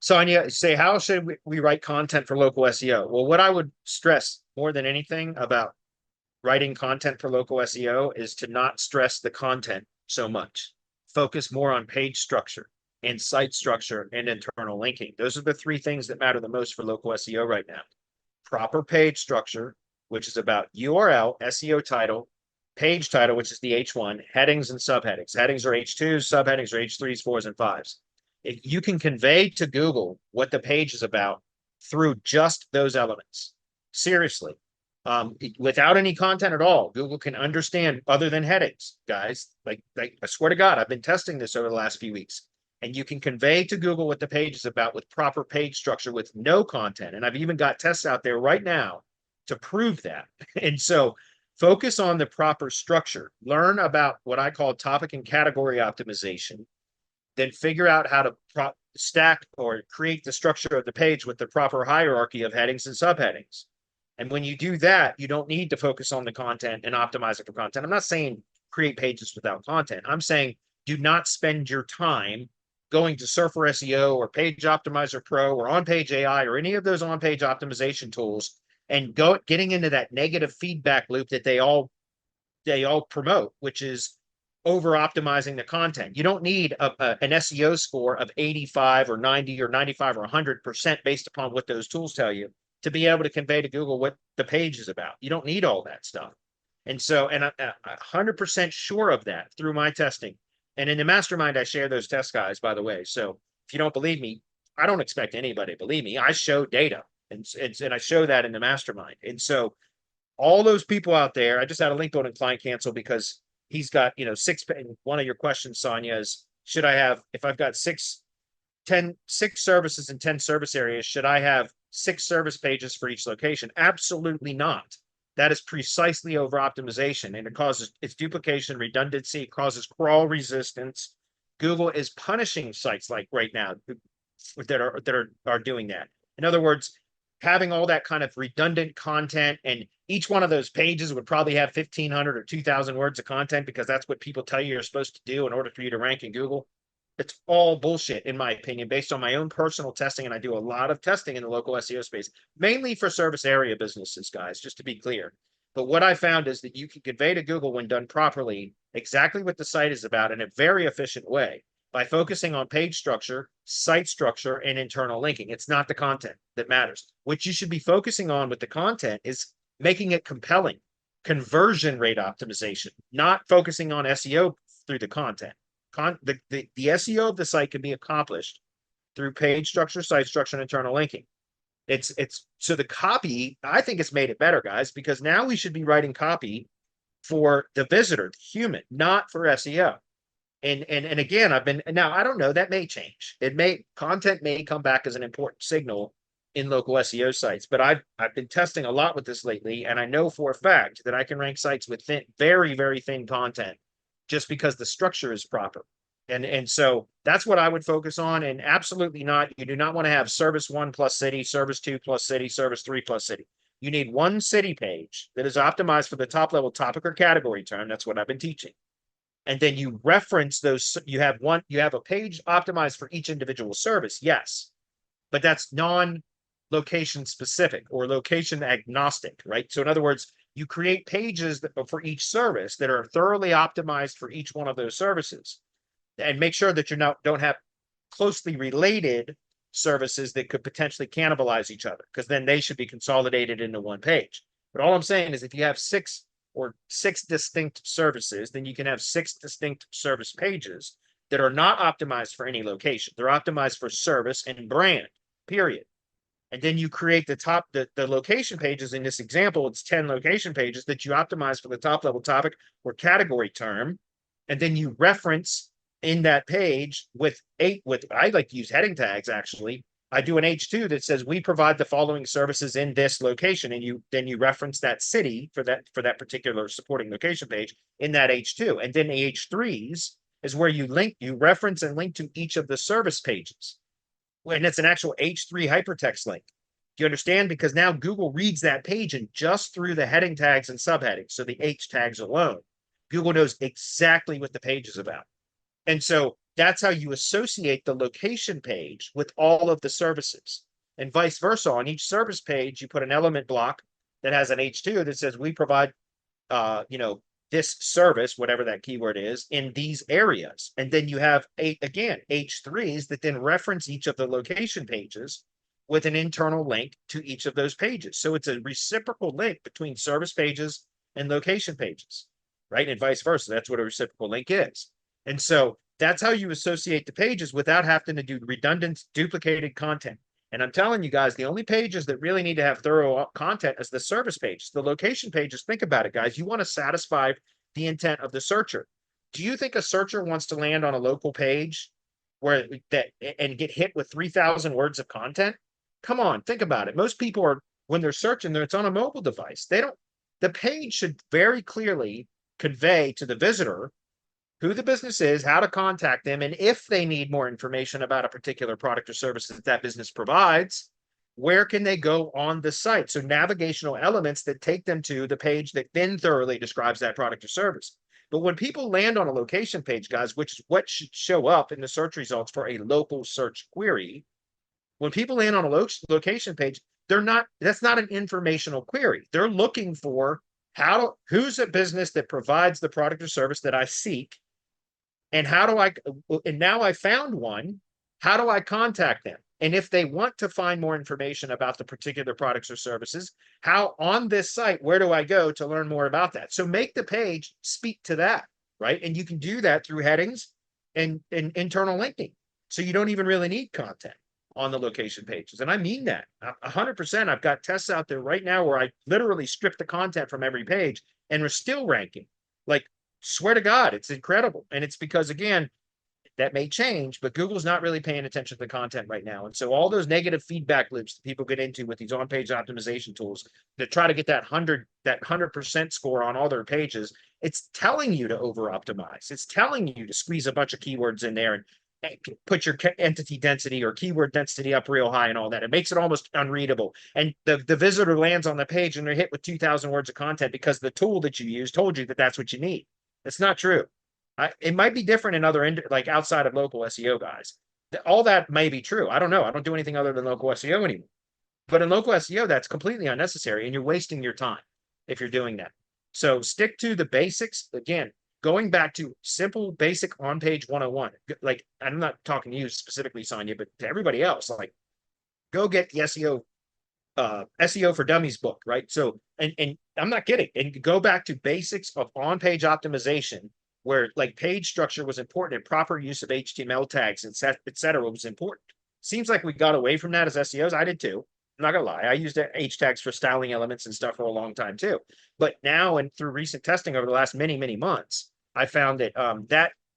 Sonia, say, how should we write content for local SEO? Well, what I would stress more than anything about writing content for local SEO is to not stress the content so much. Focus more on page structure and site structure and internal linking. Those are the three things that matter the most for local SEO right now. Proper page structure, which is about URL, SEO title, page title, which is the H1, headings and subheadings. Headings are H2s, subheadings are H3s, 4s, and 5s. If you can convey to Google what the page is about through just those elements, seriously, without any content at all, Google can understand other than headings, guys. Like I swear to God, I've been testing this over the last few weeks. And you can convey to Google what the page is about with proper page structure with no content. And I've even got tests out there right now to prove that. And so focus on the proper structure. Learn about what I call topic and category optimization. Then figure out how to stack or create the structure of the page with the proper hierarchy of headings and subheadings. And when you do that, you don't need to focus on the content and optimize it for content. I'm not saying create pages without content. I'm saying do not spend your time going to Surfer SEO or Page Optimizer Pro or On Page AI or any of those on-page optimization tools and getting into that negative feedback loop that they all promote, which is over optimizing the content. You don't need an SEO score of 85 or 90 or 95 or 100% based upon what those tools tell you to be able to convey to Google what the page is about. You don't need all that stuff. And so, and I'm 100% sure of that through my testing. And in the mastermind, I share those test guides, by the way. So if you don't believe me, I don't expect anybody to believe me. I show data and I show that in the mastermind. And so all those people out there, I just had a link building client cancel because he's got, six. One of your questions, Sonia, is should I have, if I've got six services in 10 service areas, should I have 6 service pages for each location? Absolutely not. That is precisely over optimization, and it's duplication, redundancy, it causes crawl resistance. Google is punishing sites like right now that are doing that. In other words, having all that kind of redundant content, and each one of those pages would probably have 1,500 or 2,000 words of content because that's what people tell you you're supposed to do in order for you to rank in Google. It's all bullshit, in my opinion, based on my own personal testing. And I do a lot of testing in the local SEO space, mainly for service area businesses, guys, just to be clear. But what I found is that you can convey to Google, when done properly, exactly what the site is about in a very efficient way by focusing on page structure, site structure, and internal linking. It's not the content that matters. What you should be focusing on with the content is making it compelling, conversion rate optimization, not focusing on SEO through the content. The SEO of the site can be accomplished through page structure, site structure, and internal linking. It's so the copy, I think it's made it better, guys, because now we should be writing copy for the visitor, the human, not for SEO. And again, now I don't know, that may change. Content may come back as an important signal in local SEO sites, but I've been testing a lot with this lately, and I know for a fact that I can rank sites with very, very thin content just because the structure is proper. And so that's what I would focus on. And absolutely not, you do not want to have service 1 plus city, service 2 plus city, service 3 plus city. You need one city page that is optimized for the top level topic or category term. That's what I've been teaching. And then you reference those. You have a page optimized for each individual service. Yes, but that's non-location specific or location agnostic, right? So in other words, you create pages for each service that are thoroughly optimized for each one of those services, and make sure that don't have closely related services that could potentially cannibalize each other, because then they should be consolidated into one page. But all I'm saying is if you have six distinct services, then you can have 6 distinct service pages that are not optimized for any location. They're optimized for service and brand, period. And then you create the location pages. In this example, it's 10 location pages that you optimize for the top level topic or category term. And then you reference in that page I like to use heading tags. Actually, I do an H2 that says we provide the following services in this location. And then you reference that city for that particular supporting location page in that H2. And then the H3s is where you reference and link to each of the service pages. And it's an actual H3 hypertext link. Do you understand? Because now Google reads that page and just through the heading tags and subheadings, so the H tags alone, Google knows exactly what the page is about. And so that's how you associate the location page with all of the services, and vice versa. On each service page, you put an element block that has an H2 that says we provide, you know, this service, whatever that keyword is, in these areas. And then you have again, H3s that then reference each of the location pages with an internal link to each of those pages. So it's a reciprocal link between service pages and location pages, right? And vice versa. That's what a reciprocal link is. And so that's how you associate the pages without having to do redundant, duplicated content. And I'm telling you guys, the only pages that really need to have thorough content is the service pages. The location pages, think about it, guys. You want to satisfy the intent of the searcher. Do you think a searcher wants to land on a local page where that and get hit with 3,000 words of content? Come on, think about it. Most people are, when they're searching, it's on a mobile device. The page should very clearly convey to the visitor who the business is, how to contact them, and if they need more information about a particular product or service that that business provides, where can they go on the site? So navigational elements that take them to the page that then thoroughly describes that product or service. But when people land on a location page, guys, which is what should show up in the search results for a local search query, when people land on a location page, that's not an informational query. They're looking for who's a business that provides the product or service that I seek, and now I found one, how do I contact them? And if they want to find more information about the particular products or services, how on this site, where do I go to learn more about that? So make the page speak to that, right? And you can do that through headings and internal linking. So you don't even really need content on the location pages. And I mean that 100%. I've got tests out there right now where I literally strip the content from every page and we're still ranking. Like, swear to God, it's incredible. And it's because, again, that may change, but Google's not really paying attention to the content right now. And so all those negative feedback loops that people get into with these on-page optimization tools that try to get that 100% score on all their pages, it's telling you to over-optimize. It's telling you to squeeze a bunch of keywords in there and put your entity density or keyword density up real high and all that. It makes it almost unreadable. And the visitor lands on the page and they're hit with 2,000 words of content because the tool that you use told you that that's what you need. It's not true. It might be different in other, like outside of local SEO, guys. All that may be true. I don't know. I don't do anything other than local SEO anymore. But in local SEO, that's completely unnecessary and you're wasting your time if you're doing that. So stick to the basics. Again, going back to simple, basic on-page 101. Like, I'm not talking to you specifically, Sonia, but to everybody else, like, go get the SEO for Dummies book, right? So, and I'm not kidding. And go back to basics of on-page optimization, where like page structure was important and proper use of HTML tags and et cetera was important. Seems like we got away from that as SEOs. I did too. I'm not gonna lie. I used H tags for styling elements and stuff for a long time too. But now, and through recent testing over the last many months, I found that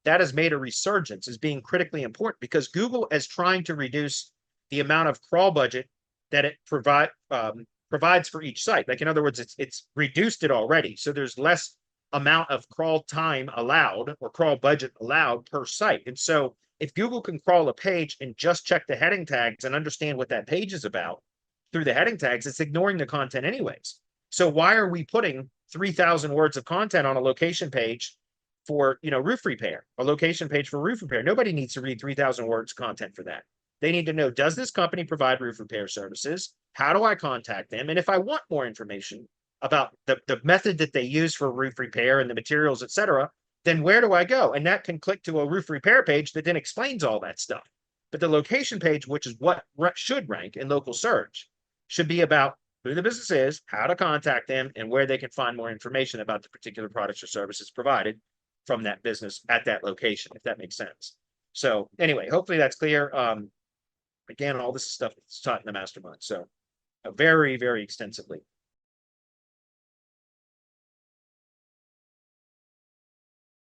that has made a resurgence as being critically important because Google is trying to reduce the amount of crawl budget that it provides for each site. Like, in other words, it's reduced it already. So there's less amount of crawl time allowed or crawl budget allowed per site. And so if Google can crawl a page and just check the heading tags and understand what that page is about through the heading tags, it's ignoring the content anyways. So why are we putting 3,000 words of content on a location page for, roof repair, a location page for roof repair? Nobody needs to read 3,000 words content for that. They need to know, does this company provide roof repair services? How do I contact them? And if I want more information about the method that they use for roof repair and the materials, et cetera, then where do I go? And that can click to a roof repair page that then explains all that stuff. But the location page, which is what should rank in local search, should be about who the business is, how to contact them, and where they can find more information about the particular products or services provided from that business at that location, if that makes sense. So anyway, hopefully that's clear. Again, all this stuff is taught in the mastermind. So very, very extensively.